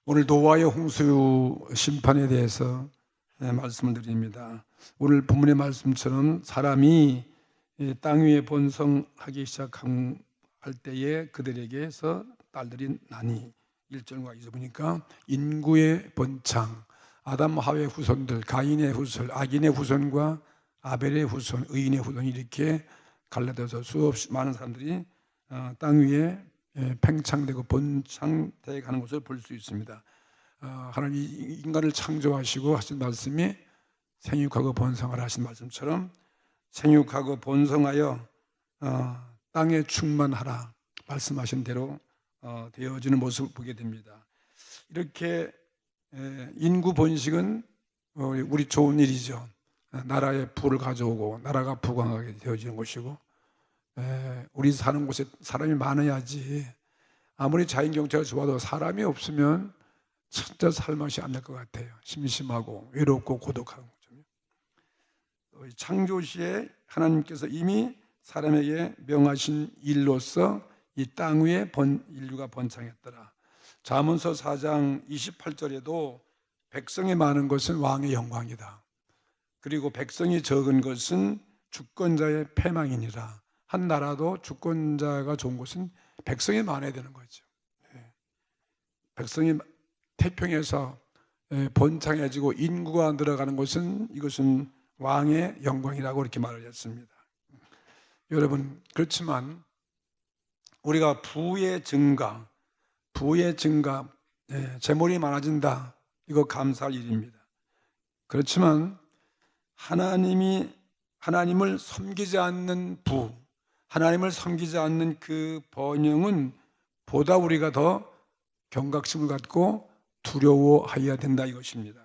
오늘 노아의 홍수 심판에 대해서 말씀을 드립니다. 오늘 본문의 말씀처럼 사람이 땅 위에 번성하기 시작할 때에 그들에게서 딸들이 나니 1절과 2절 보니까 인구의 번창, 아담 하와의 후손들, 가인의 후손, 악인의 후손과 아벨의 후손, 의인의 후손이 이렇게 갈라져서 수없이 많은 사람들이 땅 위에 팽창되고 번창되어 가는 것을 볼 수 있습니다. 하나님이 인간을 창조하시고 하신 말씀이 생육하고 번성하라 하신 말씀처럼 생육하고 번성하여 땅에 충만하라 말씀하신 대로 되어지는 모습을 보게 됩니다. 이렇게 인구 번식은 우리 좋은 일이죠. 나라에 부를 가져오고 나라가 부강하게 되어지는 것이고, 우리 사는 곳에 사람이 많아야지. 아무리 자연 경제가 좋아도 사람이 없으면 진짜 살맛이 안 날 것 같아요. 심심하고 외롭고 고독하고. 창조시에 하나님께서 이미 사람에게 명하신 일로서 이 땅 위에 인류가 번창했더라. 잠언서 4장 28절에도 백성이 많은 것은 왕의 영광이다. 그리고 백성이 적은 것은 주권자의 패망이니라. 한 나라도 주권자가 좋은 것은 백성이 많아야 되는 거죠. 백성이 태평해서 번창해지고 인구가 늘어가는 것은 이것은 왕의 영광이라고 이렇게 말을 했습니다. 여러분, 그렇지만 우리가 부의 증가, 재물이 많아진다, 이거 감사할 일입니다. 그렇지만 하나님을 섬기지 않는 하나님을 섬기지 않는 그 번영은 보다 우리가 더 경각심을 갖고 두려워해야 된다 이것입니다.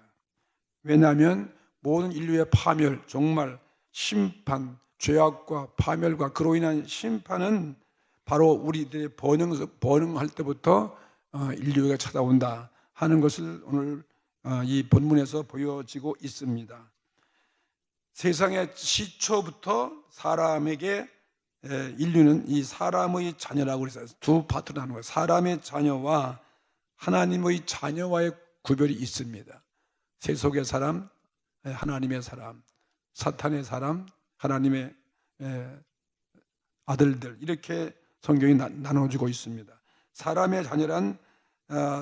왜냐하면 모든 인류의 파멸, 정말 심판, 죄악과 파멸과 그로 인한 심판은 바로 우리들의 번영할 때부터 인류가 찾아온다 하는 것을 오늘 이 본문에서 보여지고 있습니다. 세상의 시초부터 사람에게 인류는 이 사람의 자녀라고 해서 두 파트로 나누는 거예요. 사람의 자녀와 하나님의 자녀와의 구별이 있습니다. 세속의 사람, 하나님의 사람, 사탄의 사람, 하나님의 아들들, 이렇게 성경이 나눠주고 있습니다. 사람의 자녀란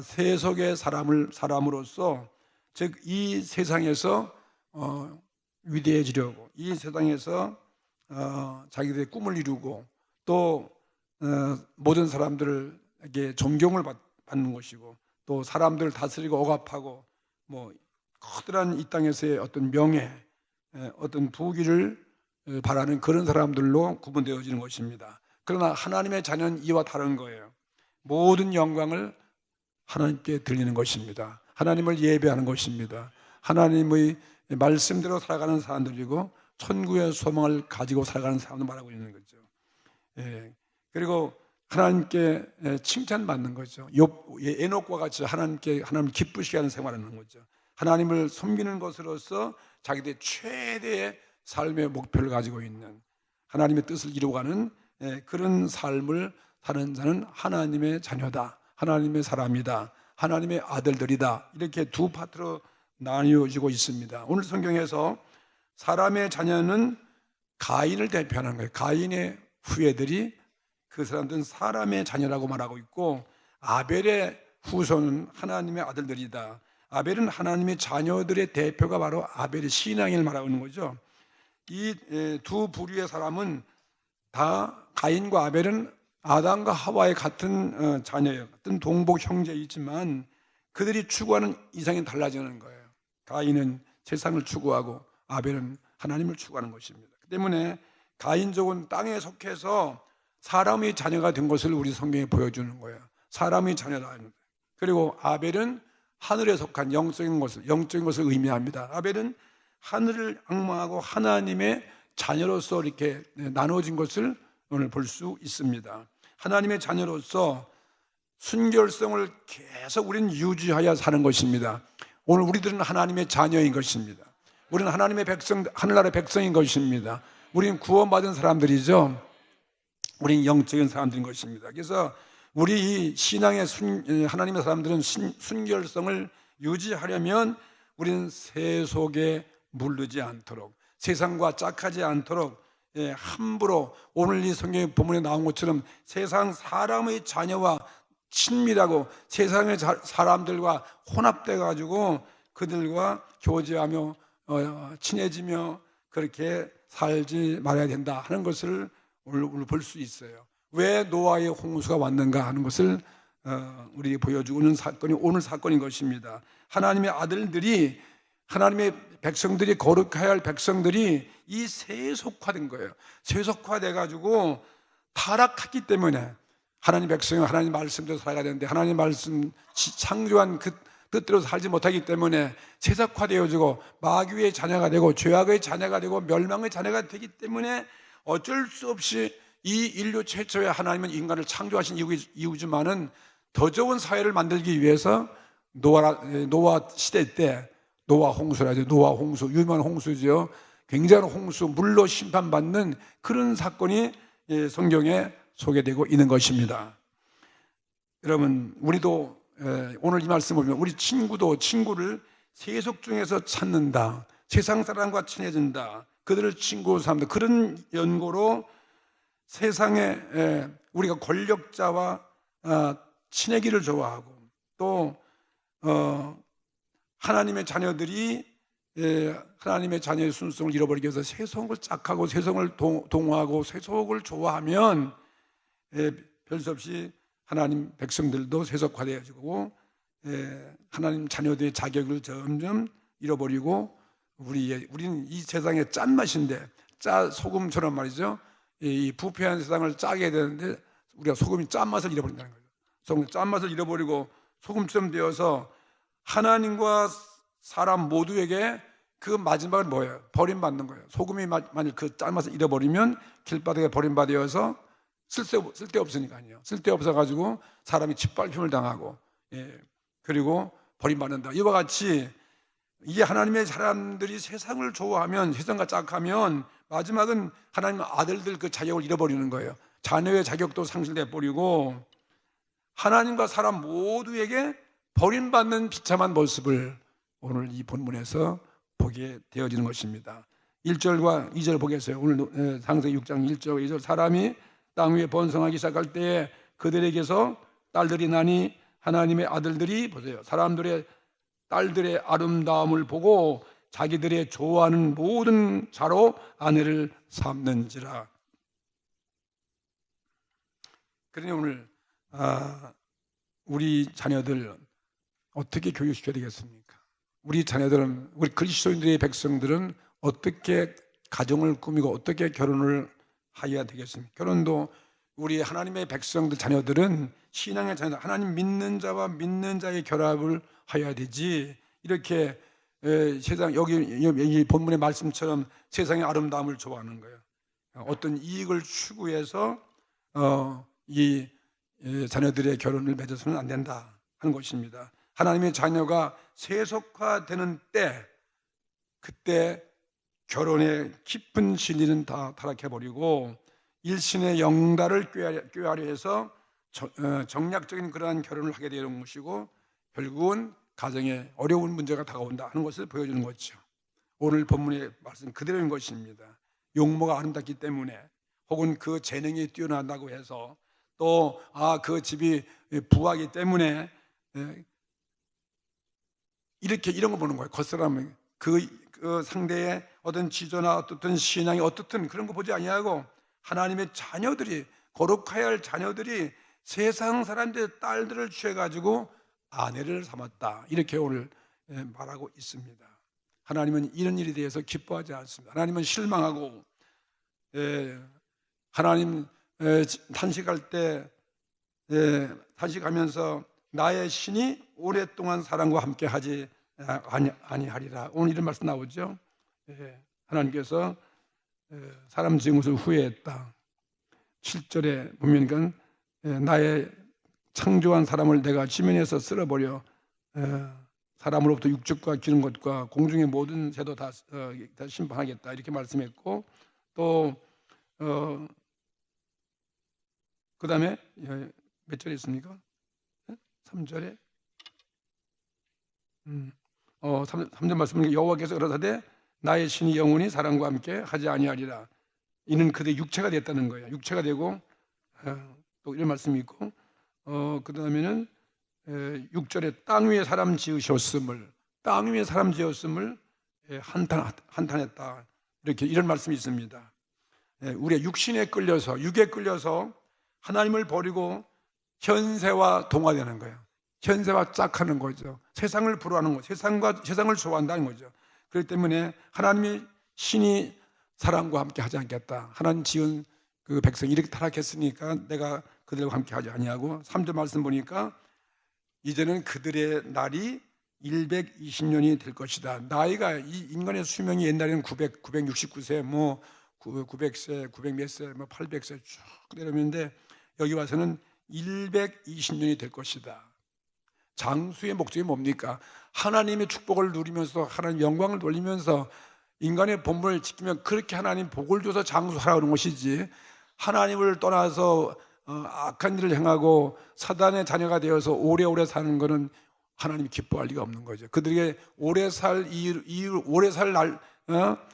세속의 사람으로서, 즉 이 세상에서 위대해지려고, 이 세상에서 자기들의 꿈을 이루고 또 모든 사람들에게 존경을 받는 것이고, 또 사람들을 다스리고 억압하고 뭐 커다란 이 땅에서의 어떤 명예, 어떤 부귀를 바라는 그런 사람들로 구분되어지는 것입니다. 그러나 하나님의 자녀는 이와 다른 거예요. 모든 영광을 하나님께 드리는 것입니다. 하나님을 예배하는 것입니다. 하나님의 말씀대로 살아가는 사람들이고 천국의 소망을 가지고 살아가는 사람을 말하고 있는 거죠. 그리고 하나님께 칭찬받는 거죠. 에녹과 같이 하나님을 기쁘시게 하는 생활을 하는 거죠. 하나님을 섬기는 것으로서 자기들의 최대의 삶의 목표를 가지고 있는, 하나님의 뜻을 이루어가는 그런 삶을 사는 자는 하나님의 자녀다, 하나님의 사람이다, 하나님의 아들들이다, 이렇게 두 파트로 나뉘어지고 있습니다. 오늘 성경에서 사람의 자녀는 가인을 대표하는 거예요. 가인의 후예들이, 그 사람들은 사람의 자녀라고 말하고 있고, 아벨의 후손은 하나님의 아들들이다. 아벨은 하나님의 자녀들의 대표가 바로 아벨의 신앙을 말하고 있는 거죠. 이 두 부류의 사람은 다, 가인과 아벨은 아담과 하와의 같은 자녀예요. 같은 동복 형제이지만 그들이 추구하는 이상이 달라지는 거예요. 가인은 세상을 추구하고 아벨은 하나님을 추구하는 것입니다. 그 때문에 가인족은 땅에 속해서 사람의 자녀가 된 것을 우리 성경에 보여주는 거예요. 사람의 자녀다. 그리고 아벨은 하늘에 속한 영적인 것을 의미합니다. 아벨은 하늘을 악망하고 하나님의 자녀로서 이렇게 나눠진 것을 오늘 볼 수 있습니다. 하나님의 자녀로서 순결성을 계속 우리는 유지하여 사는 것입니다. 오늘 우리들은 하나님의 자녀인 것입니다. 우리는 하나님의 백성, 하늘나라의 백성인 것입니다. 우리는 구원받은 사람들이죠. 우리는 영적인 사람들인 것입니다. 그래서 우리 이 신앙의 하나님의 사람들은 순결성을 유지하려면 우리는 세속에 물르지 않도록, 세상과 짝하지 않도록, 함부로 오늘 이 성경의 본문에 나온 것처럼 세상 사람의 자녀와 친밀하고 세상의 사람들과 혼합돼 가지고 그들과 교제하며 친해지며 그렇게 살지 말아야 된다 하는 것을 오늘 볼 수 있어요. 왜 노아의 홍수가 왔는가 하는 것을 우리에게 보여주는 사건이 오늘 사건인 것입니다. 하나님의 아들들이, 하나님의 백성들이, 거룩해야 할 백성들이 이 세속화된 거예요. 세속화돼 가지고 타락했기 때문에 하나님 백성은 하나님 말씀대로 살아가야 되는데 하나님 말씀 창조한 그 뜻대로 살지 못하기 때문에 세속화되어지고 마귀의 자녀가 되고 죄악의 자녀가 되고 멸망의 자녀가 되기 때문에 어쩔 수 없이 이 인류 최초의 하나님은 인간을 창조하신 이유지만은 더 좋은 사회를 만들기 위해서 노아 시대 때 노아 홍수라죠. 노아 홍수, 유명한 홍수죠. 굉장한 홍수, 물로 심판받는 그런 사건이 성경에 소개되고 있는 것입니다. 여러분, 우리도 오늘 이 말씀을 보면 우리 친구도 친구를 세속 중에서 찾는다, 세상 사람과 친해진다, 그들을 친구로 삼는다, 그런 연고로 세상에 우리가 권력자와 친해기를 좋아하고 또 하나님의 자녀들이 하나님의 자녀의 순수성을 잃어버리기 위해서 세속을 짝하고 세속을 동화하고 세속을 좋아하면 별 수 없이 하나님 백성들도 세속화되어지고 하나님 자녀들의 자격을 점점 잃어버리고 우리는 이 세상의 짠맛인데 소금처럼 말이죠. 이 부패한 세상을 짜게 해야 되는데 우리가 소금이 짠맛을 잃어버린다는 거죠. 소금 짠맛을 잃어버리고 소금처럼 되어서 하나님과 사람 모두에게 그 마지막은 뭐예요? 버림받는 거예요. 소금이 만일 그 짠맛을 잃어버리면 길바닥에 버림받아서 쓸데없으니까요. 쓸데없어가지고 사람이 짓밟힘을 당하고 그리고 버림받는다. 이와 같이 이게 하나님의 사람들이 세상을 좋아하면, 세상과 짝하면 마지막은 하나님 아들들 그 자격을 잃어버리는 거예요. 자녀의 자격도 상실돼 버리고 하나님과 사람 모두에게 버림받는 비참한 모습을 오늘 이 본문에서 보게 되어지는 것입니다. 1절과 2절 보겠어요. 오늘 창세기 6장 1절 2절 사람이 땅 위에 번성하기 시작할 때에 그들에게서 딸들이 나니 하나님의 아들들이 보세요. 사람들의 딸들의 아름다움을 보고 자기들의 좋아하는 모든 자로 아내를 삼는지라. 그러니 오늘 우리 자녀들 어떻게 교육시켜야 되겠습니까? 우리 자녀들은, 우리 그리스도인들의 백성들은 어떻게 가정을 꾸미고 어떻게 결혼을 하여야 되겠습니까? 결혼도 우리 하나님의 백성들 자녀들은 신앙의 자녀들, 하나님 믿는 자와 믿는 자의 결합을 하여야 되지, 이렇게 세상 여기 이 본문의 말씀처럼 세상의 아름다움을 좋아하는 거예요. 어떤 이익을 추구해서 이 자녀들의 결혼을 맺어서는 안 된다 하는 것입니다. 하나님의 자녀가 세속화되는 때, 그때 결혼의 깊은 진리는 다 타락해버리고 일신의 영달을 꾀하려 해서 정략적인 그러한 결혼을 하게 되는 것이고 결국은 가정에 어려운 문제가 다가온다 하는 것을 보여주는 거죠. 오늘 본문의 말씀 그대로인 것입니다. 용모가 아름답기 때문에 혹은 그 재능이 뛰어난다고 해서 또 그 집이 부하기 때문에 이렇게 이런 거 보는 거예요. 겉사람은 그 상대의 어떤 지조나 어떤 신앙이 어떻든 그런 거 보지 아니하고 하나님의 자녀들이, 거룩해야 할 자녀들이 세상 사람들의 딸들을 취해가지고 아내를 삼았다, 이렇게 오늘 말하고 있습니다. 하나님은 이런 일에 대해서 기뻐하지 않습니다. 하나님은 실망하고 하나님 탄식할 때 탄식하면서 나의 신이 오랫동안 사람과 함께 하지 아니하리라. 오늘 이런 말씀 나오죠. 하나님께서 사람 지은 것을 후회했다. 7절에 보면 나의 창조한 사람을 내가 지면에서 쓸어버려 사람으로부터 육축과 기는 것과 공중의 모든 새도 다 심판하겠다, 이렇게 말씀했고, 또 그 다음에 몇 절에 있습니까? 3절에 3절 말씀은 여호와께서 가라사대 나의 신이 영원히 사람과 함께 하지 아니하리라. 이는 그들의 육체가 됐다는 거예요. 육체가 되고 또 이런 말씀이 있고 그 다음에는 6절에 땅 위에 사람 지으셨음을 땅 위에 사람 지었음을 한탄했다. 이렇게 이런 말씀이 있습니다. 우리의 육신에 끌려서 육에 끌려서 하나님을 버리고 현세와 동화되는 거예요. 현세와 짝하는 거죠. 세상을 부러워하는 거죠. 세상을 좋아한다는 거죠. 그렇기 때문에 하나님이 신이 사람과 함께 하지 않겠다. 하나님 지은 그 백성이 이렇게 타락했으니까 내가 그들과 함께 하지 아니하고 3절 말씀 보니까 이제는 그들의 날이 120년이 될 것이다. 나이가 이 인간의 수명이 옛날에는 969세, 뭐 900세, 900몇 세, 뭐 800세 쭉 내려오는데 여기 와서는 120년이 될 것이다. 장수의 목적이 뭡니까? 하나님의 축복을 누리면서 하나님 영광을 돌리면서 인간의 본분을 지키면 그렇게 하나님 복을 줘서 장수하라는 것이지, 하나님을 떠나서 악한 일을 행하고 사단의 자녀가 되어서 오래오래 사는 것은 하나님이 기뻐할 리가 없는 거죠. 그들에게 오래 살 이유, 오래 살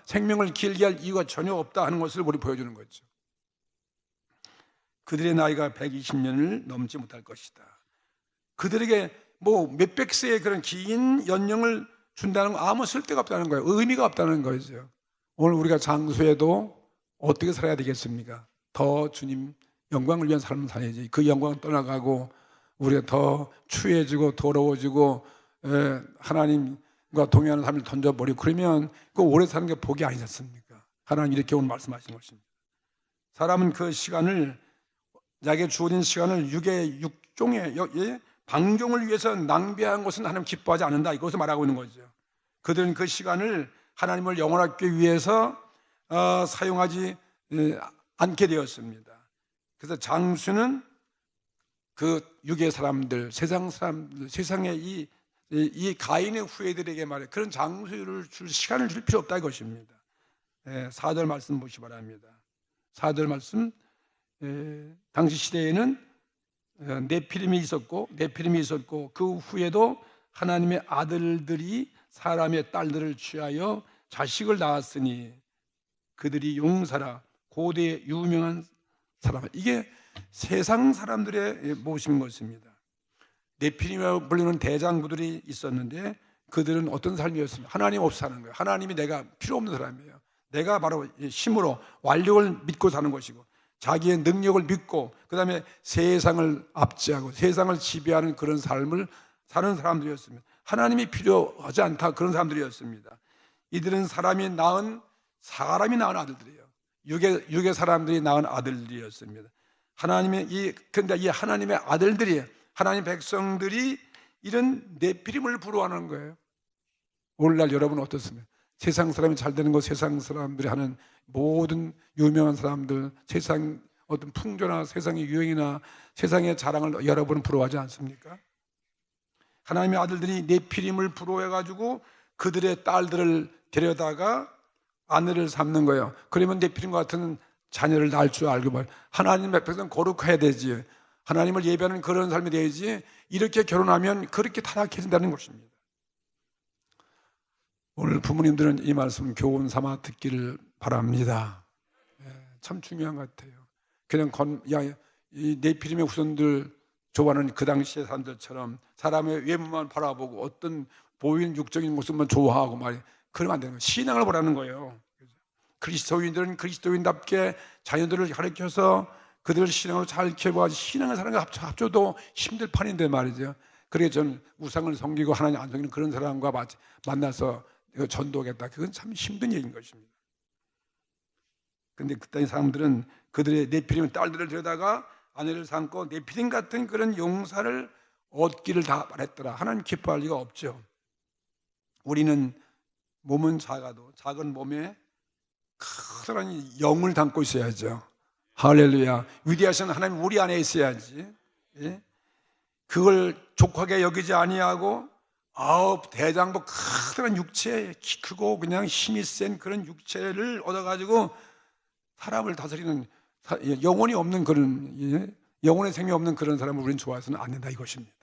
생명을 길게 할 이유가 전혀 없다 하는 것을 우리 보여주는 거죠. 그들의 나이가 120년을 넘지 못할 것이다. 그들에게 뭐 몇백 세의 그런 긴 연령을 준다는 건 아무 쓸데가 없다는 거예요. 의미가 없다는 거죠. 오늘 우리가 장수해도 어떻게 살아야 되겠습니까? 더 주님 영광을 위한 삶을 살아야지. 그 영광을 떠나가고 우리가 더 추해지고 더러워지고 하나님과 동의하는 삶을 던져버리고 그러면 그 오래 사는 게 복이 아니지 않습니까? 하나님 이렇게 오늘 말씀하신 것입니다. 사람은 그 시간을, 자기에게 주어진 시간을 육종의 방종을 위해서 낭비한 것은 하나님 기뻐하지 않는다, 이것을 말하고 있는 거죠. 그들은 그 시간을 하나님을 영원하기 위해서 사용하지 않게 되었습니다. 그래서 장수는 그 육의 사람들, 세상 사람들, 세상의 이 가인의 후예들에게 말해 그런 장수를 줄 시간을 줄 필요 없다 이것입니다. 4절 말씀 보시기 바랍니다. 4절 말씀, 당시 시대에는 네피림이 있었고 그 후에도 하나님의 아들들이 사람의 딸들을 취하여 자식을 낳았으니 그들이 용사라, 고대 유명한 사람. 이게 세상 사람들의 모습인 것입니다. 네피림이라고 불리는 대장부들이 있었는데 그들은 어떤 삶이었습니까? 하나님 없이 사는 거예요. 하나님이 내가 필요 없는 사람이에요. 내가 바로 힘으로 완력을 믿고 사는 것이고 자기의 능력을 믿고 그 다음에 세상을 압제하고 세상을 지배하는 그런 삶을 사는 사람들이었습니다. 하나님이 필요하지 않다, 그런 사람들이었습니다. 이들은 사람이 낳은 아들들이에요. 육의 사람들이 낳은 아들들이었습니다. 그런데 이 하나님의 아들들이, 하나님 백성들이 이런 네피림을 부러워하는 거예요. 오늘날 여러분 어떻습니까? 세상 사람이 잘 되는 것, 세상 사람들이 하는 모든 유명한 사람들, 세상 어떤 풍조나 세상의 유행이나 세상의 자랑을 여러분은 부러워하지 않습니까? 하나님의 아들들이 네피림을 부러워해가지고 그들의 딸들을 데려다가 아내를 삼는 거예요. 그러면 네피림 같은 자녀를 낳을 줄 알고 말, 하나님의 백성 거룩해야 되지, 하나님을 예배하는 그런 삶이 되야지, 이렇게 결혼하면 그렇게 타락해진다는 것입니다. 오늘 부모님들은 이 말씀 교훈 삼아 듣기를 바랍니다. 참 중요한 것 같아요. 그냥 이 네피림의 후손들 좋아하는 그 당시의 사람들처럼 사람의 외모만 바라보고 어떤 보이는 육적인 모습만 좋아하고 말이에요. 그러면 안 되는 거예요. 신앙을 보라는 거예요. 그리스도인들은 그리스도인답게 자녀들을 가르쳐서 그들을 신앙으로 잘 키워야지, 신앙을 사람과 합쳐도 힘들 판인데 말이죠. 그래서 저는 우상을 섬기고 하나님 안 섬기는 그런 사람과 만나서 전도하겠다, 그건 참 힘든 얘기인 것입니다. 그런데 그때 사람들은 그들의 네피림 딸들을 데려다가 아내를 삼고 네피림 같은 그런 용사를 얻기를 다 바랬더라. 하나님 기뻐할 리가 없죠. 우리는 몸은 작아도 작은 몸에 커다란 영을 담고 있어야죠. 할렐루야. 위대하신 하나님 우리 안에 있어야지. 예? 그걸 족하게 여기지 아니하고 대장부 커다란 육체, 키 크고 그냥 힘이 센 그런 육체를 얻어가지고 사람을 다스리는 영혼이 없는 그런 영혼의 생명이 없는 그런 사람을 우리는 좋아해서는 안 된다 이것입니다.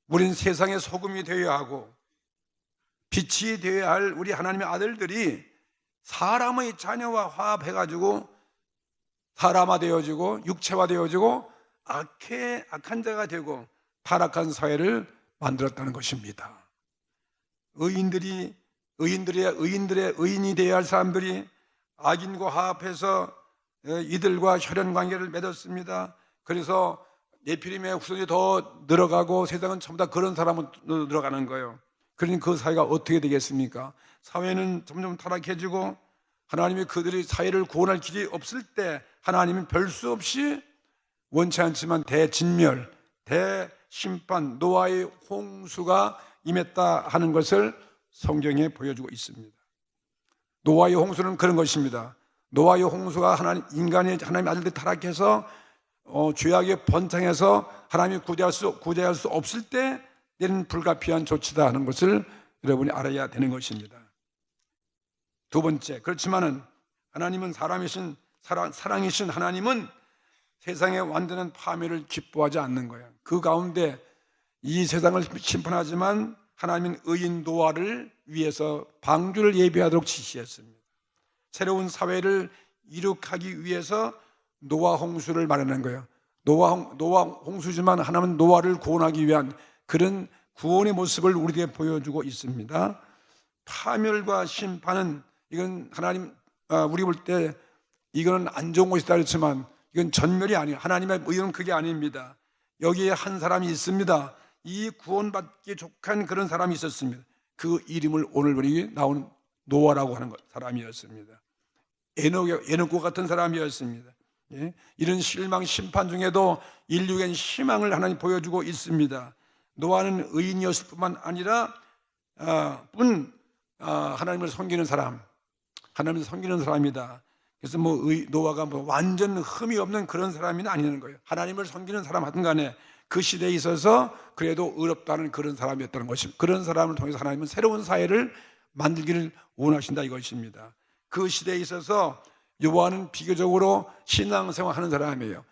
우리는 세상의 소금이 되어야 하고 빛이 되어야 할 우리 하나님의 아들들이 사람의 자녀와 화합해가지고 사람화 되어지고 육체화 되어지고 악한 자가 되고 타락한 사회를 만들었다는 것입니다. 의인들의 의인이 되어야 할 사람들이 악인과 화합해서 이들과 혈연 관계를 맺었습니다. 그래서 네피림의 후손이 더 늘어가고 세상은 전부 다 그런 사람은 늘어가는 거예요. 그러니 그 사회가 어떻게 되겠습니까? 사회는 점점 타락해지고 하나님이 그들이 사회를 구원할 길이 없을 때 하나님은 별 수 없이 원치 않지만 대진멸, 대심판, 노아의 홍수가 임했다 하는 것을 성경에 보여주고 있습니다. 노아의 홍수는 그런 것입니다. 노아의 홍수가 하나님의 아들들이 타락해서 죄악의 번창해서 하나님이 구제할 수 없을 때 내는 불가피한 조치다 하는 것을 여러분이 알아야 되는 것입니다. 두 번째, 그렇지만은 하나님은 사랑이신 하나님은 세상의 완전한 파멸을 기뻐하지 않는 거예요. 그 가운데 이 세상을 심판하지만 하나님은 의인 노아를 위해서 방주를 예비하도록 지시했습니다. 새로운 사회를 이룩하기 위해서 노아 홍수를 마련한 거예요. 노아 홍수지만 하나님은 노아를 구원하기 위한 그런 구원의 모습을 우리에게 보여주고 있습니다. 파멸과 심판은 이건 우리 볼 때 이거는 안 좋은 것이다 그렇지만 이건 전멸이 아니에요. 하나님의 의는 그게 아닙니다. 여기에 한 사람이 있습니다. 이 구원받기 족한 그런 사람이 있었습니다. 그 이름을 오늘 우리 나온 노아라고 하는 사람이었습니다. 에녹과 같은 사람이었습니다. 예? 이런 실망 심판 중에도 인류엔 희망을 하나님 보여주고 있습니다. 노아는 의인이었을 뿐만 아니라 하나님을 섬기는 사람이다. 그래서 노아가 완전 흠이 없는 그런 사람이 아니라는 거예요. 하나님을 섬기는 사람 하든 간에 그 시대에 있어서 그래도 의롭다는 그런 사람이었다는 것입니다. 그런 사람을 통해서 하나님은 새로운 사회를 만들기를 원하신다 이것입니다. 그 시대에 있어서 요한은 비교적으로 신앙생활 하는 사람이에요.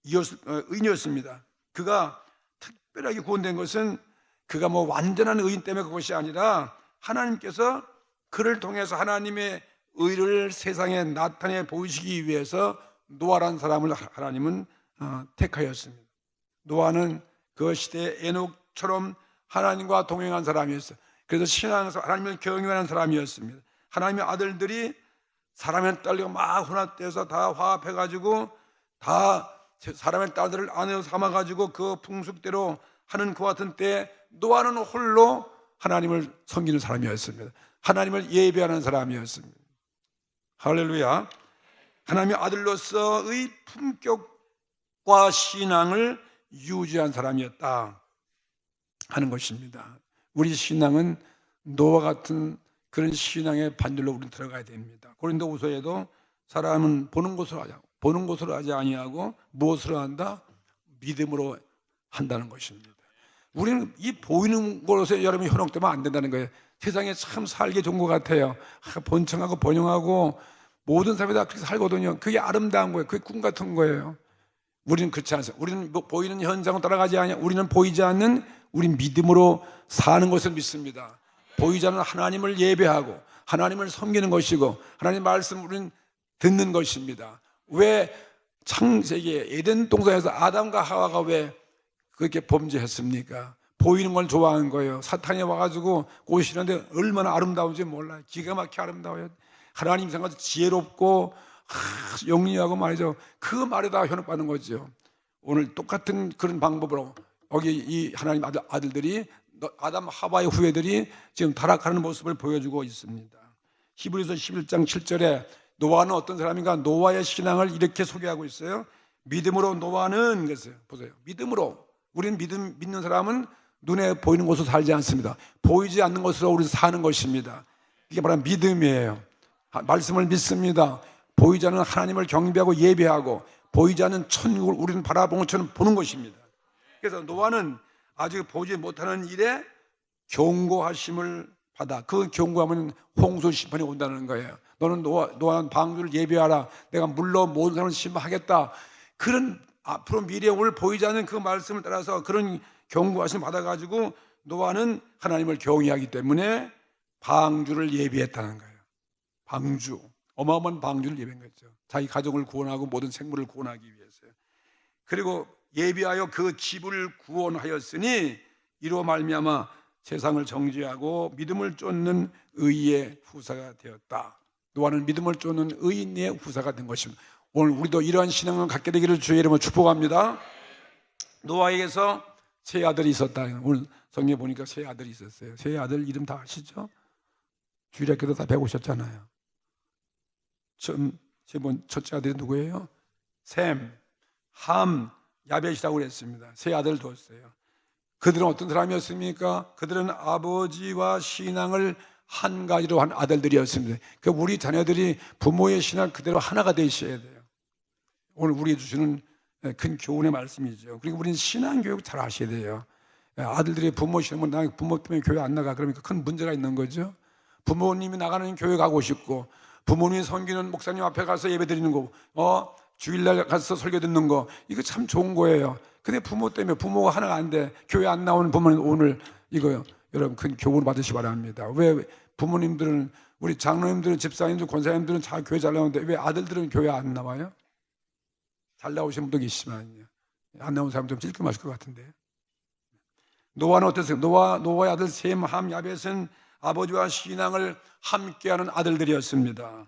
의인이었습니다. 그가 특별하게 구원된 것은 그가 완전한 의인 때문에 그것이 아니라 하나님께서 그를 통해서 하나님의 의를 세상에 나타내 보이시기 위해서 노아라는 사람을 하나님은 택하였습니다. 노아는 그 시대의 에녹처럼 하나님과 동행한 사람이었어요. 그래서 신앙에서 하나님을 경외하는 사람이었습니다. 하나님의 아들들이 사람의 딸과 막 혼합돼서 다 화합해가지고 다 사람의 딸들을 아내로 삼아가지고 그 풍습대로 하는 그 같은 때에 노아는 홀로 하나님을 섬기는 사람이었습니다. 하나님을 예배하는 사람이었습니다. 할렐루야. 하나님의 아들로서의 품격과 신앙을 유지한 사람이었다 하는 것입니다. 우리 신앙은 노아 같은 그런 신앙의 반열로 우리는 들어가야 됩니다. 고린도후서에도 사람은 보는 것으로 하지 아니하고 무엇으로 한다? 믿음으로 한다는 것입니다. 우리는 이 보이는 것에 여러분이 현혹되면 안 된다는 거예요. 세상에 참 살기 좋은 것 같아요. 번창하고 번영하고 모든 사람이 다 그렇게 살거든요. 그게 아름다운 거예요. 그게 꿈 같은 거예요. 우리는 그렇지 않습니다. 우리는 보이는 현상을 따라가지 않아요. 우리는 보이지 않는 우리 믿음으로 사는 것을 믿습니다. 보이지 않는 하나님을 예배하고 하나님을 섬기는 것이고 하나님 말씀을 우리는 듣는 것입니다. 왜 창세기에 에덴 동산에서 아담과 하와가 왜 그렇게 범죄했습니까? 보이는 걸 좋아하는 거예요. 사탄이 와가지고 꼬시는데 얼마나 아름다운지 몰라요. 기가 막히게 아름다워요. 하나님 생각도 지혜롭고 영리하고 말이죠. 그 말에 다 현혹받는 거죠. 오늘 똑같은 그런 방법으로 여기 이 하나님 아들들이 아담 하와의 후예들이 지금 타락하는 모습을 보여주고 있습니다. 히브리서 11장 7절에 노아는 어떤 사람인가? 노아의 신앙을 이렇게 소개하고 있어요. 믿음으로 노아는 그랬어요. 보세요. 믿음으로. 우리는 믿는 사람은 눈에 보이는 것으로 살지 않습니다. 보이지 않는 것으로 우리는 사는 것입니다. 이게 바로 믿음이에요. 말씀을 믿습니다. 보이지 않는 하나님을 경배하고 예배하고 보이지 않는 천국을 우리는 바라본 것처럼 보는 것입니다. 그래서 노아는 아직 보지 못하는 일에 경고하심을 받아. 그 경고하면 홍수 심판이 온다는 거예요. 너는 노아한 방주를 예비하라. 내가 물로 모든 사람을 심판하겠다. 그런 앞으로 미래를 보이지 않는 그 말씀을 따라서 그런 경고하심을 받아가지고 노아는 하나님을 경외하기 때문에 방주를 예비했다는 거예요. 방주, 어마어마한 방주를 예비한 거죠. 자기 가족을 구원하고 모든 생물을 구원하기 위해서요. 그리고 예비하여 그 집을 구원하였으니 이로 말미암아 세상을 정죄하고 믿음을 쫓는 의의 후사가 되었다. 노아는 믿음을 쫓는 의인의 후사가 된 것입니다. 오늘 우리도 이러한 신앙을 갖게 되기를 주의 이름으로 축복합니다. 노아에게서 세 아들이 있었다. 오늘 성경에 보니까 세 아들이 있었어요. 세 아들 이름 다 아시죠? 주일학교도 다 배우셨잖아요. 첫째 아들이 누구예요? 셈, 함, 야벳이라고 그랬습니다. 세 아들을 뒀어요. 그들은 어떤 사람이었습니까? 그들은 아버지와 신앙을 한 가지로 한 아들들이었습니다. 그러니까 우리 자녀들이 부모의 신앙 그대로 하나가 되셔야 돼요. 오늘 우리에게 주시는 큰 교훈의 말씀이죠. 그리고 우리는 신앙 교육 잘 하셔야 돼요. 아들들이 부모 신앙을 나 부모 때문에 교회 안 나가 그러니까 큰 문제가 있는 거죠. 부모님이 나가는 교회 가고 싶고 부모님이 섬기는 목사님 앞에 가서 예배 드리는 거, 주일날 가서 설교 듣는 거 이거 참 좋은 거예요. 근데 부모 때문에 부모가 하나가 안 돼. 교회 안 나오는 부모는 오늘 이거요. 여러분 큰 교훈을 받으시기 바랍니다. 왜 부모님들은 우리 장로님들은 집사님들 권사님들은 다 교회 잘 나오는데 왜 아들들은 교회 안 나와요? 잘 나오신 분도 계시지만요. 안 나온 사람 좀 찔끔하실 것 같은데. 노아는 어땠어요? 노아의 아들 셈, 함, 야벳은 아버지와 신앙을 함께하는 아들들이었습니다.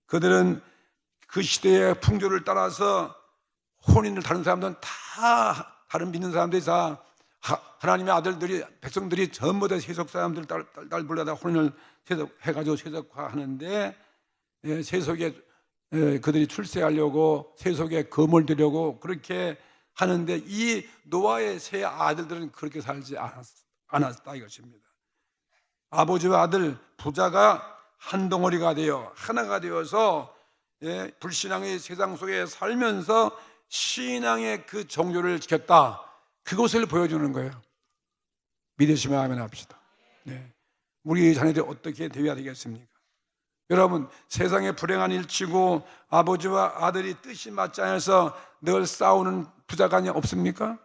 그들은 그 시대의 풍조를 따라서 혼인을 다른 사람들은 다 다른 믿는 사람들이 다 하나님의 아들들이 백성들이 전부 다 세속 사람들 딸 불러다 혼인을 해가지고 세속화하는데 세속에 그들이 출세하려고 세속에 검을 들려고 그렇게 하는데 이 노아의 세 아들들은 그렇게 살지 않았다 이것입니다. 아버지와 아들 부자가 한 덩어리가 되어 하나가 되어서 불신앙의 세상 속에 살면서 신앙의 그 정조를 지켰다. 그것을 보여주는 거예요. 믿으시면 아멘 합시다. 우리 자녀들이 어떻게 되어야 되겠습니까? 여러분 세상에 불행한 일치고 아버지와 아들이 뜻이 맞지 않아서 늘 싸우는 부자가 없습니까?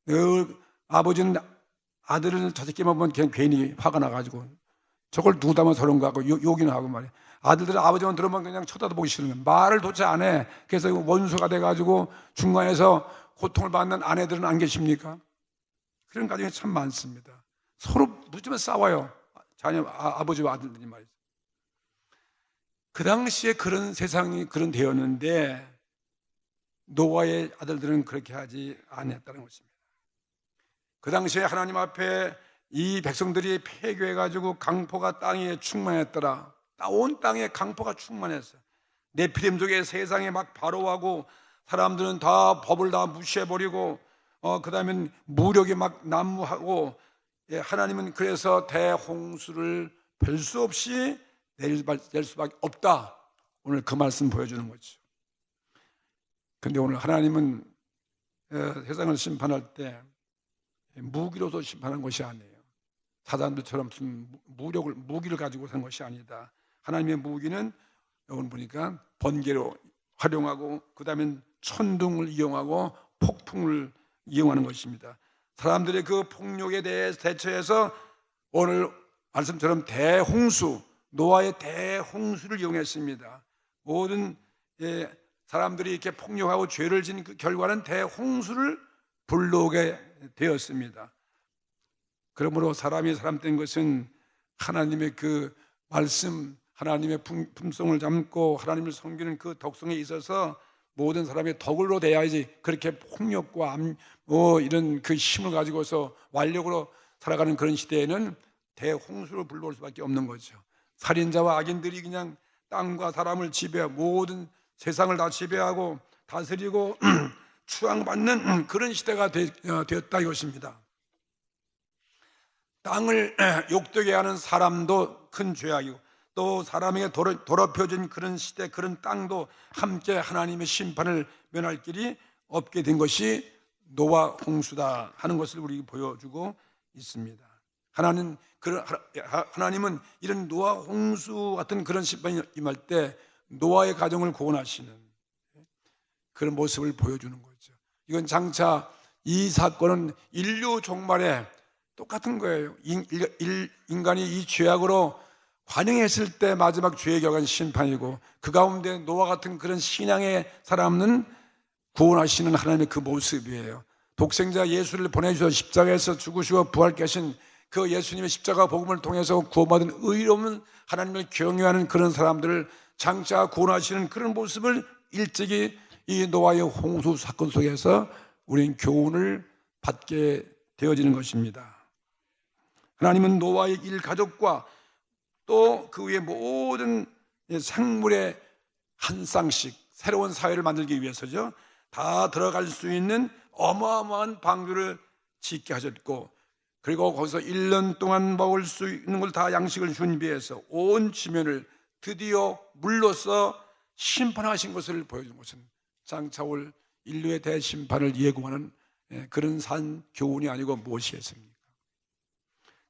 늘 아버지는 아들을 저새끼만 보면 그냥 괜히 화가 나가지고 저걸 누구 닮아서 저런가 하고 욕이나 하고 말이에요. 아들들은 아버지만 들으면 그냥 쳐다도 보기 싫은 거예요. 말을 도대체 안 해. 그래서 원수가 돼가지고 중간에서 고통을 받는 아내들은 안 계십니까? 그런 가정이 참 많습니다. 서로 무지만 싸워요. 아버지와 아들들이 말이죠. 그 당시에 그런 세상이 그런 되었는데 노아의 아들들은 그렇게 하지 않았다는 것입니다. 그 당시에 하나님 앞에 이 백성들이 폐교해가지고 강포가 땅에 충만했더라. 온 땅에 강포가 충만했어요. 네피림 쪽에 세상에 막 바로하고 사람들은 다 법을 다 무시해버리고 그 다음에 무력이 막 난무하고 하나님은 그래서 대홍수를 별 수 없이 낼 수밖에 없다. 오늘 그 말씀 보여주는 거죠. 근데 오늘 하나님은 세상을 심판할 때 무기로서 심판한 것이 아니에요. 사단들처럼 무슨 무기를 가지고 산 것이 아니다. 하나님의 무기는 오늘 보니까 번개로 활용하고 그 다음에 천둥을 이용하고 폭풍을 이용하는 것입니다. 사람들의 그 폭력에 대해 대처해서 오늘 말씀처럼 대홍수, 노아의 대홍수를 이용했습니다. 모든 사람들이 이렇게 폭력하고 죄를 지은 그 결과는 대홍수를 불러오게 되었습니다. 그러므로 사람이 사람된 것은 하나님의 그 말씀, 하나님의 품성을 담고 하나님을 섬기는 그 덕성에 있어서 모든 사람의 덕으로 돼야지 그렇게 폭력과 이런 그 힘을 가지고서 완력으로 살아가는 그런 시대에는 대홍수를 불러올 수밖에 없는 거죠. 살인자와 악인들이 그냥 땅과 사람을 지배하고 모든 세상을 다 지배하고 다스리고 추앙받는 그런 시대가 되었다 이것입니다. 땅을 욕되게 하는 사람도 큰 죄악이고 또 사람에게 더럽혀진 그런 시대, 그런 땅도 함께 하나님의 심판을 면할 길이 없게 된 것이 노아 홍수다 하는 것을 우리에게 보여주고 있습니다. 하나님은 이런 노아 홍수 같은 그런 심판이 임할 때 노아의 가정을 구원하시는 그런 모습을 보여주는 거죠. 이건 장차 이 사건은 인류 종말에 똑같은 거예요. 인간이 이 죄악으로 관영했을 때 마지막 죄의 결과는 심판이고, 그 가운데 노아 같은 그런 신앙의 사람은 구원하시는 하나님의 그 모습이에요. 독생자 예수를 보내주셔서 십자가에서 죽으시고 부활케 하신 그 예수님의 십자가 복음을 통해서 구원받은 의로운 하나님을 경외하는 그런 사람들을 장차 구원하시는 그런 모습을 일찍이 이 노아의 홍수 사건 속에서 우리는 교훈을 받게 되어지는 것입니다. 하나님은 노아의 일가족과 또 그 위에 모든 생물의 한 쌍씩 새로운 사회를 만들기 위해서죠, 다 들어갈 수 있는 어마어마한 방주를 짓게 하셨고, 그리고 거기서 1년 동안 먹을 수 있는 걸 다 양식을 준비해서 온 지면을 드디어 물로써 심판하신 것을 보여주는 것은 장차 올 인류의 대심판을 예고하는 그런 산 교훈이 아니고 무엇이겠습니까?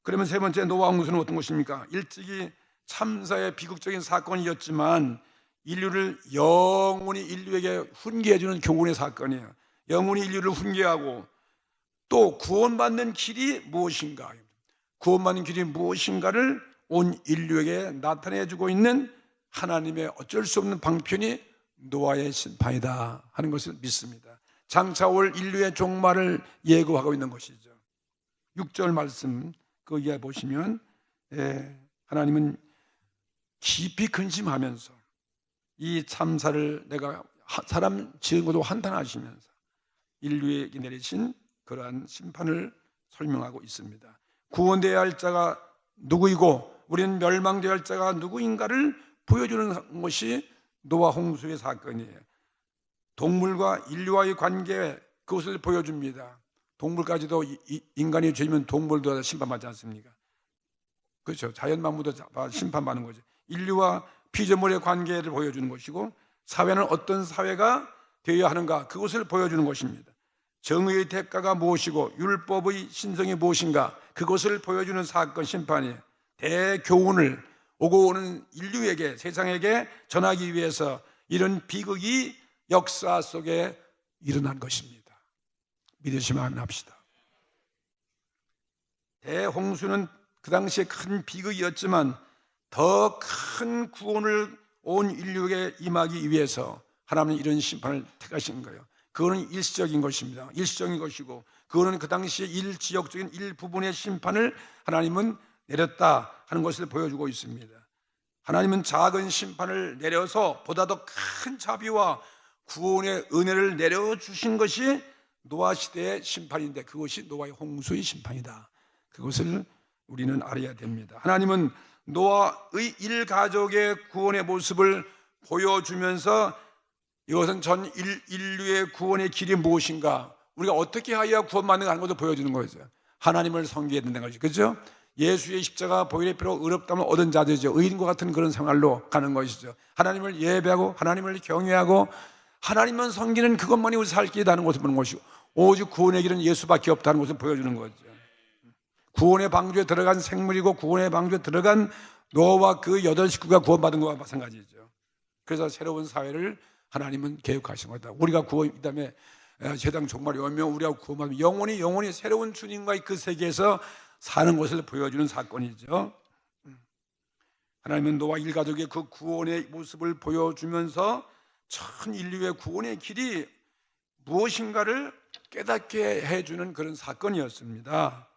그러면 세 번째 노아 홍수는 어떤 것입니까? 일찍이 참사의 비극적인 사건이었지만 인류를 영원히 인류에게 훈계해주는 교훈의 사건이에요. 영원히 인류를 훈계하고 또 구원받는 길이 무엇인가, 구원받는 길이 무엇인가를 온 인류에게 나타내주고 있는 하나님의 어쩔 수 없는 방편이 노아의 심판이다 하는 것을 믿습니다. 장차 올 인류의 종말을 예고하고 있는 것이죠. 6절 말씀 그 이해 보시면 하나님은 깊이 근심하면서 이 참사를 내가 사람 지은 것도 한탄하시면서 인류에게 내리신 그러한 심판을 설명하고 있습니다. 구원되어야 할 자가 누구이고 우리는 멸망되어야 할 자가 누구인가를 보여주는 것이 노아 홍수의 사건이에요. 동물과 인류와의 관계, 그것을 보여줍니다. 동물까지도 인간이 죄지면 동물도 심판받지 않습니까? 그렇죠. 자연 만물도 심판받는 거죠. 인류와 피조물의 관계를 보여주는 것이고, 사회는 어떤 사회가 되어야 하는가, 그것을 보여주는 것입니다. 정의의 대가가 무엇이고 율법의 신성이 무엇인가, 그것을 보여주는 사건 심판이에요. 대교훈을 오고 오는 인류에게, 세상에게 전하기 위해서 이런 비극이 역사 속에 일어난 것입니다. 믿으시면 합시다. 대홍수는 그 당시에 큰 비극이었지만 더 큰 구원을 온 인류에게 임하기 위해서 하나님은 이런 심판을 택하신 거예요. 그거는 일시적인 것입니다. 일시적인 것이고, 그거는 그 당시에 일지역적인 일부분의 심판을 하나님은 내렸다 하는 것을 보여주고 있습니다. 하나님은 작은 심판을 내려서 보다 더 큰 자비와 구원의 은혜를 내려주신 것이 노아 시대의 심판인데, 그것이 노아의 홍수의 심판이다. 그것을 우리는 알아야 됩니다. 하나님은 노아의 일가족의 구원의 모습을 보여주면서 이것은 전 인류의 구원의 길이 무엇인가, 우리가 어떻게 하여야 구원받는가 하는 것을 보여주는 거죠. 하나님을 섬기게 된다는 거죠. 그렇죠? 예수의 십자가 보혈의 피로 의롭다면 얻은 자들이죠. 의인과 같은 그런 생활로 가는 것이죠. 하나님을 예배하고 하나님을 경외하고 하나님만 섬기는 그것만이 우리 살 길이라는 것을 보는 것이고, 오직 구원의 길은 예수밖에 없다는 것을 보여주는 거죠. 구원의 방주에 들어간 생물이고 구원의 방주에 들어간 노아와 그 8식구가 구원받은 것과 마찬가지죠. 그래서 새로운 사회를 하나님은 계획하신 거다. 우리가 구원, 그 다음에 세상 종말이 오면 우리가 구원받으면 영원히 새로운 주님과의 그 세계에서 사는 것을 보여주는 사건이죠. 하나님은 노아 일가족의 그 구원의 모습을 보여주면서 전 인류의 구원의 길이 무엇인가를 깨닫게 해주는 그런 사건이었습니다.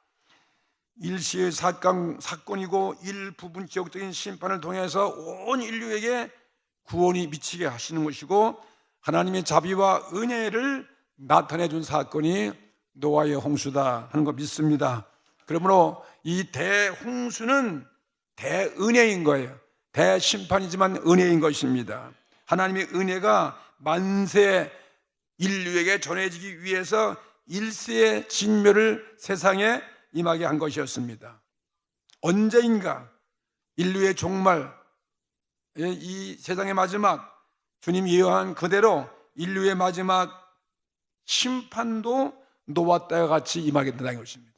일시의 사건이고 일부분 지역적인 심판을 통해서 온 인류에게 구원이 미치게 하시는 것이고, 하나님의 자비와 은혜를 나타내 준 사건이 노아의 홍수다 하는 거 믿습니다. 그러므로 이 대홍수는 대은혜인 거예요. 대심판이지만 은혜인 것입니다. 하나님의 은혜가 만세 인류에게 전해지기 위해서 일세의 진멸을 세상에 임하게 한 것이었습니다. 언제인가 인류의 종말, 이 세상의 마지막, 주님 예언한 그대로 인류의 마지막 심판도 노아 때와 같이 임하게 된다는 것입니다.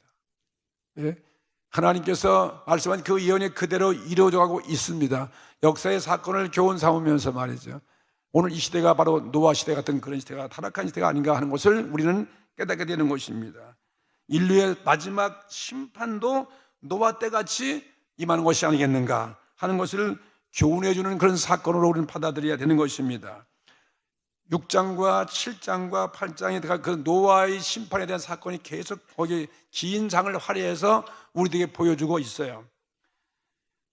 하나님께서 말씀한 그 예언이 그대로 이루어져 가고 있습니다. 역사의 사건을 교훈 삼으면서 말이죠, 오늘 이 시대가 바로 노아 시대 같은 그런 시대가 타락한 시대가 아닌가 하는 것을 우리는 깨닫게 되는 것입니다. 인류의 마지막 심판도 노아 때같이 임하는 것이 아니겠는가 하는 것을 교훈해 주는 그런 사건으로 우리는 받아들여야 되는 것입니다. 6장과 7장과 8장에 들어간 그 노아의 심판에 대한 사건이 계속 거기 긴 장을 활용해서 우리들에게 보여주고 있어요.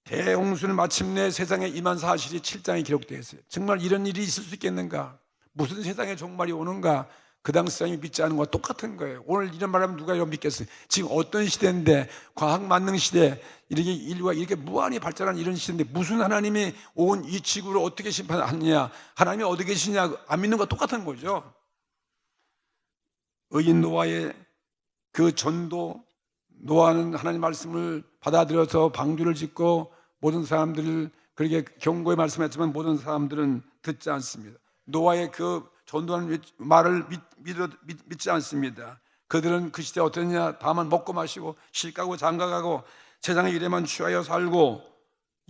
대홍수는 마침내 세상에 임한 사실이 7장에 기록되어 있어요. 정말 이런 일이 있을 수 있겠는가? 무슨 세상에 종말이 오는가? 그 당시 사람이 믿지 않은 것과 똑같은 거예요. 오늘 이런 말하면 누가 믿겠어요? 지금 어떤 시대인데, 과학 만능 시대, 이렇게 인류가 이렇게 무한히 발전한 이런 시대인데 무슨 하나님이 온 이 지구를 어떻게 심판하느냐, 하나님이 어디 계시냐, 안 믿는 것과 똑같은 거죠. 의인 노아의 그 전도, 노아는 하나님 말씀을 받아들여서 방주를 짓고 모든 사람들을 그렇게 경고의 말씀했지만 모든 사람들은 듣지 않습니다. 노아의 그 전도하는 말을 믿지 않습니다. 그들은 그 시대에 어떠냐, 다만 먹고 마시고 실가고 장가가고 세상의 일에만 취하여 살고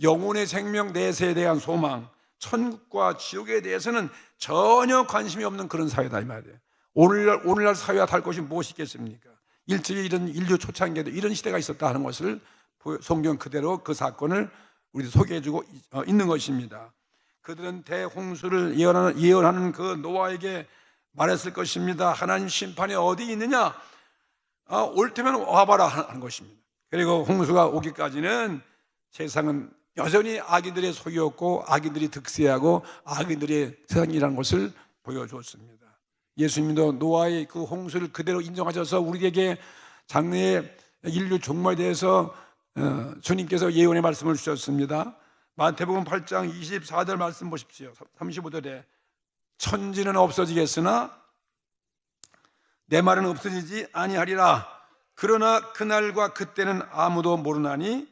영혼의 생명 내세에 대한 소망, 천국과 지옥에 대해서는 전혀 관심이 없는 그런 사회다 이 말이에요. 오늘날 사회와 다를 것이 무엇이 있겠습니까? 일찍이 이런 인류 초창기에도 이런 시대가 있었다 하는 것을 성경 그대로 그 사건을 우리도 소개해주고 있는 것입니다. 그들은 대홍수를 예언하는 그 노아에게 말했을 것입니다. 하나님 심판이 어디 있느냐? 올 테면 와봐라 하는 것입니다. 그리고 홍수가 오기까지는 세상은 여전히 악인들의 소유였고 악인들이 득세하고 악인들의 세상이라는 것을 보여주었습니다. 예수님도 노아의 그 홍수를 그대로 인정하셔서 우리에게 장래의 인류 종말에 대해서 주님께서 예언의 말씀을 주셨습니다. 마태복음 8장 24절 말씀 보십시오. 35절에 천지는 없어지겠으나 내 말은 없어지지 아니하리라. 그러나 그날과 그때는 아무도 모르나니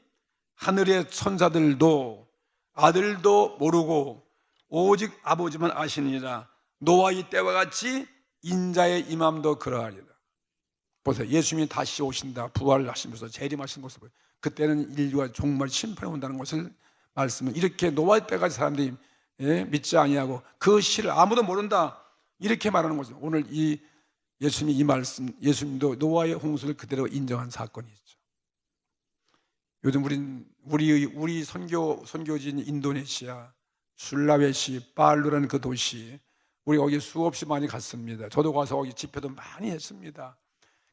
하늘의 천사들도 아들도 모르고 오직 아버지만 아시니라. 노아의 때와 같이 인자의 임함도 그러하리라. 보세요. 예수님이 다시 오신다, 부활하시면서 재림하신 것을 보여요. 그때는 인류가 정말 심판에 온다는 것을 말씀은, 이렇게 노아의 때까지 사람들이 믿지 아니하고 그 시를 아무도 모른다 이렇게 말하는 거죠. 오늘 이 예수님이 이 말씀, 예수님도 노아의 홍수를 그대로 인정한 사건이 있죠. 요즘 우리 선교지인 인도네시아 술라웨시 팔루라는 그 도시, 우리 거기 수없이 많이 갔습니다. 저도 가서 거기 집회도 많이 했습니다.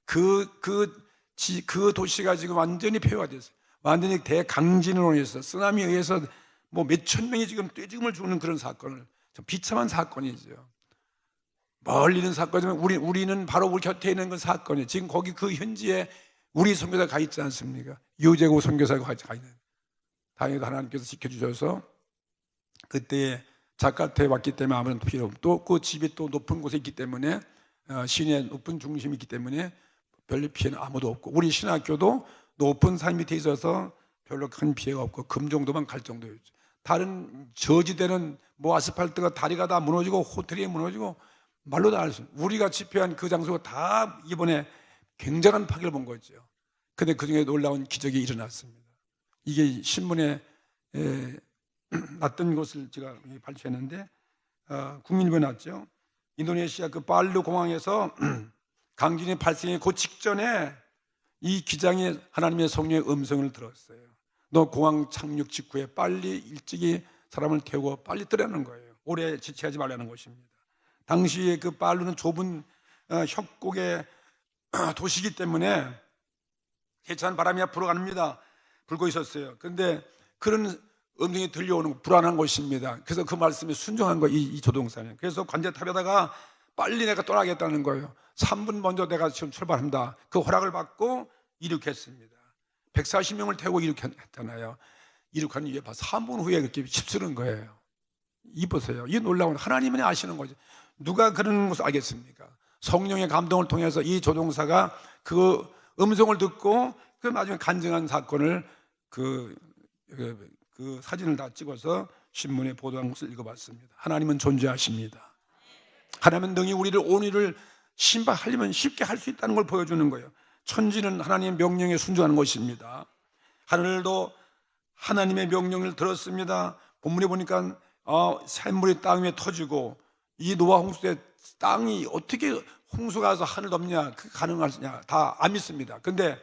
그 도시가 지금 완전히 폐허됐어요. 완전히 대강진으로 인해서 쓰나미에 의해서 뭐 몇천 명이 지금 떼죽음을 죽는 그런 사건을, 좀 비참한 사건이죠. 멀리 있는 사건이지만 우리는 바로 우리 곁에 있는 그 사건이에요. 지금 거기 그 현지에 우리 선교사가 가 있지 않습니까? 유재고 선교사가 가 있는. 다행히도 하나님께서 지켜주셔서 그때에 자카르타에 왔기 때문에 아무런 필요 없고, 또 그 집이 또 높은 곳에 있기 때문에 시내 높은 중심이 있기 때문에 별로 피해는 아무도 없고, 우리 신학교도 높은 산 밑에 있어서 별로 큰 피해가 없고 금 정도만 갈 정도였죠. 다른 저지대는 뭐 아스팔트가 다리가 다 무너지고 호텔이 무너지고 말로 다 알 수 없어요. 우리가 집회한 그 장소가 다 이번에 굉장한 파괴를 본 거죠. 근데 그 중에 놀라운 기적이 일어났습니다. 이게 신문에 났던 것을 제가 발표했는데, 국민일보에 났죠. 인도네시아 그 팔루 공항에서 강진이 발생의 그 직전에 이 기장이 하나님의 성령의 음성을 들었어요. 너 공항 착륙 직후에 빨리 일찍이 사람을 태우고 빨리 뜨라는 거예요. 오래 지체하지 말라는 것입니다. 당시에 그 팔루는 좁은 협곡의 도시이기 때문에 세찬 바람이 불어갑니다. 불고 있었어요. 그런데 그런 음성이 들려오는 불안한 것입니다. 그래서 그 말씀에 순종한 거예요, 이 조동사는. 그래서 관제탑에다가 빨리 내가 떠나겠다는 거예요. 3분 먼저 내가 지금 출발한다. 그 허락을 받고 이륙했습니다. 140명을 태우고 이륙했잖아요. 이륙한 이후에 3분 후에 그렇게 휩쓰는 거예요. 이 보세요. 이 놀라운, 하나님은 아시는 거죠. 누가 그런 것을 알겠습니까? 성령의 감동을 통해서 이 조종사가 그 음성을 듣고 그 나중에 간증한 사건을 그 사진을 다 찍어서 신문에 보도한 것을 읽어봤습니다. 하나님은 존재하십니다. 하나님은 능히 우리를 오늘을 심판하려면 쉽게 할 수 있다는 걸 보여주는 거예요. 천지는 하나님의 명령에 순종하는 것입니다. 하늘도 하나님의 명령을 들었습니다. 본문에 보니까 샘물이 땅 위에 터지고, 이 노아 홍수 때 땅이 어떻게 홍수가 와서 하늘 덮냐, 그 가능하냐, 다 안 믿습니다. 근데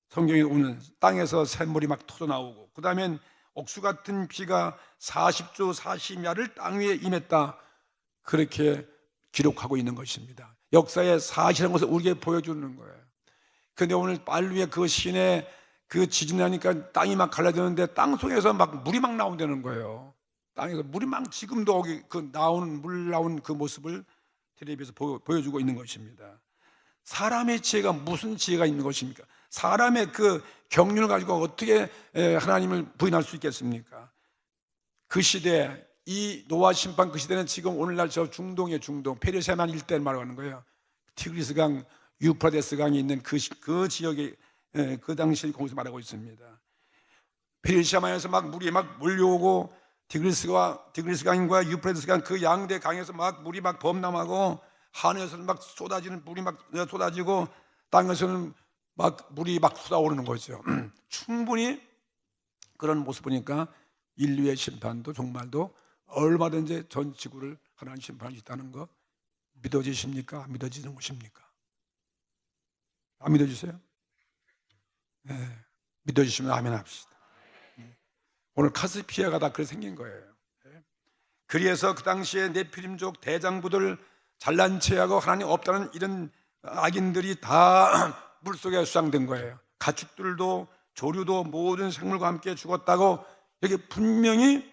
성경에 오는 땅에서 샘물이 막 터져 나오고, 그 다음엔 옥수 같은 비가 40주 40야를 땅 위에 임했다, 그렇게 기록하고 있는 것입니다. 역사의 사실한 것을 우리에게 보여주는 거예요. 근데 오늘 빨루의 그 시내 그 지진이 나니까 땅이 막 갈라지는데 땅 속에서 막 물이 막 나온다는 거예요. 땅에서 물이 막, 지금도 그 나오는 물 나온 그 모습을 텔레비에서 보여주고 있는 것입니다. 사람의 지혜가 무슨 지혜가 있는 것입니까? 사람의 그 경륜을 가지고 어떻게 하나님을 부인할 수 있겠습니까? 그 시대, 이 노아 심판 그 시대는 지금 오늘날 저 중동의 중동 페르시아만 일대를 말하는 거예요. 티그리스강, 유프라데스 강이 있는 그 지역에 그 당시 거기서 말하고 있습니다. 페르시아만에서 막 물이 막 몰려오고, 티그리스강과 유프라데스강 그 양대 강에서 막 물이 막 범람하고, 하늘에서는 막 쏟아지는 물이 막 쏟아지고, 땅에서는 막 물이 막 쏟아오르는 거죠. 충분히 그런 모습 보니까 인류의 심판도 정말도 얼마든지 전 지구를 하나님 심판할 수 있다는 거 믿어지십니까? 안 믿어지는 것입니까? 안 믿어지세요? 네, 믿어주시면 아멘 합시다. 오늘 카스피아가 다 그렇게 생긴 거예요. 그래서 그 당시에 네피림족 대장부들 잘난 체하고 하나님 없다는 이런 악인들이 다 물속에 수상된 거예요. 가축들도 조류도 모든 생물과 함께 죽었다고 여기 분명히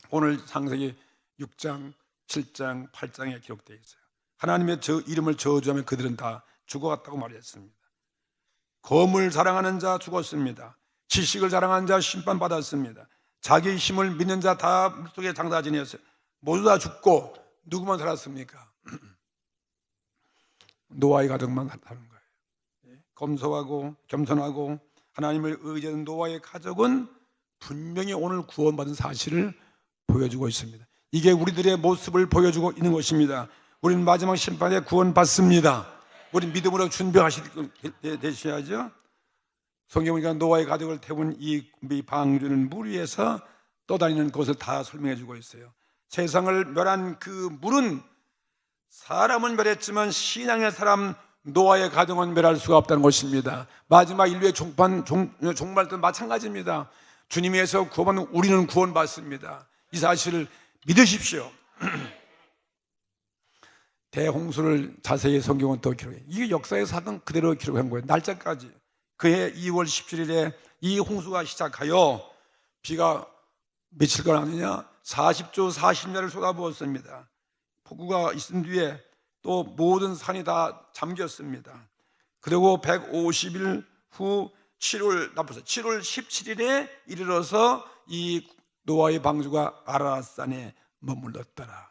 오늘 창세기 6장, 7장, 8장에 기록되어 있어요. 하나님의 이름을 저주하면 그들은 다 죽어갔다고 말했습니다. 검을 자랑하는 자 죽었습니다. 지식을 자랑하는 자 심판받았습니다. 자기 힘을 믿는 자 다 물속에 장사 지냈어요. 모두 다 죽고 누구만 살았습니까? 노아의 가족만 사는 거예요. 검소하고 겸손하고 하나님을 의지하는 노아의 가족은 분명히 오늘 구원받은 사실을 보여주고 있습니다. 이게 우리들의 모습을 보여주고 있는 것입니다. 우리는 마지막 심판에 구원받습니다. 우리 믿음으로 준비하셔야죠. 성경에 보니까 노아의 가족을 태운 이 방주는 물 위에서 떠다니는 것을 다 설명해 주고 있어요. 세상을 멸한 그 물은 사람은 멸했지만 신앙의 사람 노아의 가정은 멸할 수가 없다는 것입니다. 마지막 인류의 종말 때도 마찬가지입니다. 주님에서 구원받는 우리는 구원받습니다. 이 사실을 믿으십시오. 대홍수를 자세히 성경은 또 기록해요. 이게 역사의 사건 그대로 기록한 거예요. 날짜까지. 그해 2월 17일에 이 홍수가 시작하여 비가 며칠간 아니냐 40조 40야를 쏟아부었습니다. 폭우가 있은 뒤에 또 모든 산이 다 잠겼습니다. 그리고 150일 후 7월 17일에 이르러서 이 노아의 방주가 아라랏산에 머물렀더라.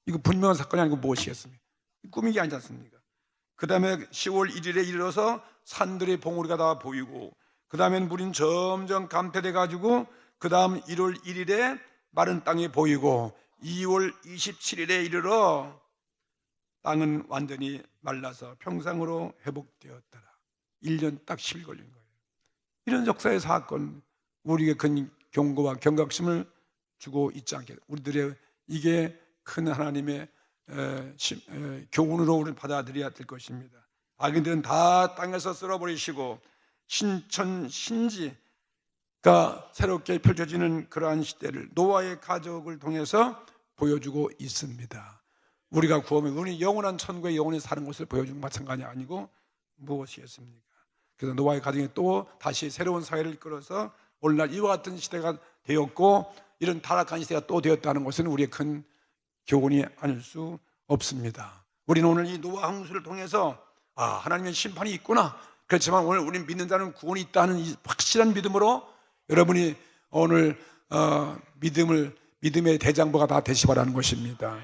이거 분명한 사건이 아니고 무엇이겠습니까? 꾸미기 아니지 않습니까? 그 다음에 10월 1일에 이르러서 산들의 봉우리가 다 보이고, 그 다음에 물은 점점 감퇴돼 가지고 그 다음 1월 1일에 마른 땅이 보이고 2월 27일에 이르러 땅은 완전히 말라서 평상으로 회복되었더라. 1년 딱 10일 걸린 거예요. 이런 역사의 사건, 우리에게 큰 경고와 경각심을 주고 있지 않게, 우리들의 이게 큰 하나님의 교훈으로 우리는 받아들여야 될 것입니다. 악인들은 다 땅에서 쓸어버리시고 신천 신지가 새롭게 펼쳐지는 그러한 시대를 노아의 가족을 통해서 보여주고 있습니다. 우리가 구원을, 우리 영원한 천국에 영원히 사는 것을 보여주는 마찬가지 아니고 무엇이겠습니까? 그래서 노아의 가정이 또 다시 새로운 사회를 이끌어서 오늘날 이와 같은 시대가 되었고, 이런 타락한 시대가 또 되었다는 것은 우리의 큰 교훈이 아닐 수 없습니다. 우리는 오늘 이 노아 홍수를 통해서 하나님의 심판이 있구나, 그렇지만 오늘 우리는 믿는 자는 구원이 있다는 이 확실한 믿음으로 여러분이 오늘 믿음의 대장부가 다 되시 바라는 것입니다.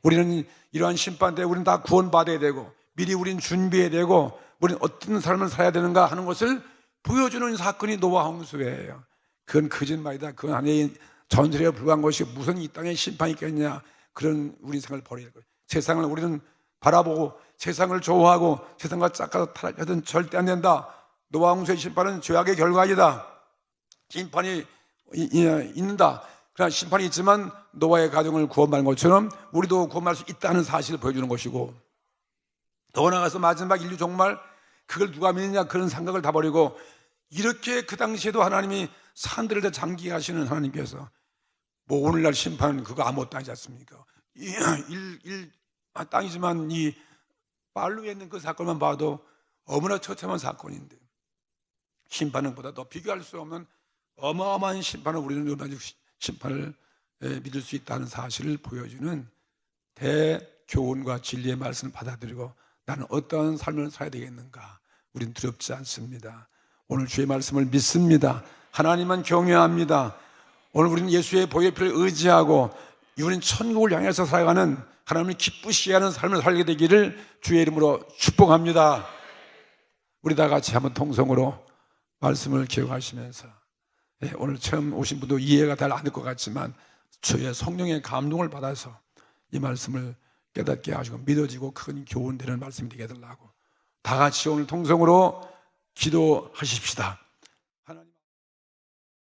우리는 이러한 심판 때 우리는 다 구원받아야 되고 미리 우리는 준비해야 되고 우리는 어떤 삶을 살아야 되는가 하는 것을 보여주는 사건이 노아 홍수예요. 그건 거짓말이다. 그건 하나의 전설에 불과한 것이 무슨 이 땅에 심판이 있겠냐, 그런 우리 생각을 버려야 돼요. 세상을 우리는 바라보고 세상을 좋아하고 세상과 짝가서 타락하든 절대 안 된다. 노아 홍수의 심판은 죄악의 결과이다. 심판이 있는다. 그러나 심판이 있지만 노아의 가정을 구원받는 것처럼 우리도 구원받을 수 있다는 사실을 보여주는 것이고, 더 나아가서 마지막 인류 종말, 그걸 누가 믿느냐 그런 생각을 다 버리고, 이렇게 그 당시에도 하나님이 산들을 다 장기하시는 하나님께서 뭐 오늘날 심판은 그거 아무것도 아니지 않습니까? 땅이지만 이 말루에 있는 그 사건만 봐도 어머나 처참한 사건인데, 심판은 보다 더 비교할 수 없는 어마어마한 심판을, 우리는 마지막 심판을 믿을 수 있다는 사실을 보여주는 대교훈과 진리의 말씀을 받아들이고 나는 어떠한 삶을 살아야 되겠는가? 우린 두렵지 않습니다. 오늘 주의 말씀을 믿습니다. 하나님은 경외합니다. 오늘 우리는 예수의 보혈의 피를 의지하고 우리는 천국을 향해서 살아가는, 하나님을 기쁘시게 하는 삶을 살게 되기를 주의 이름으로 축복합니다. 우리 다 같이 한번 통성으로 말씀을 기억하시면서, 오늘 처음 오신 분도 이해가 잘 안 될 것 같지만 주의 성령의 감동을 받아서 이 말씀을 깨닫게 하시고 믿어지고 큰 교훈되는 말씀이 되게 해달라고 다 같이 오늘 통성으로 기도하십시다.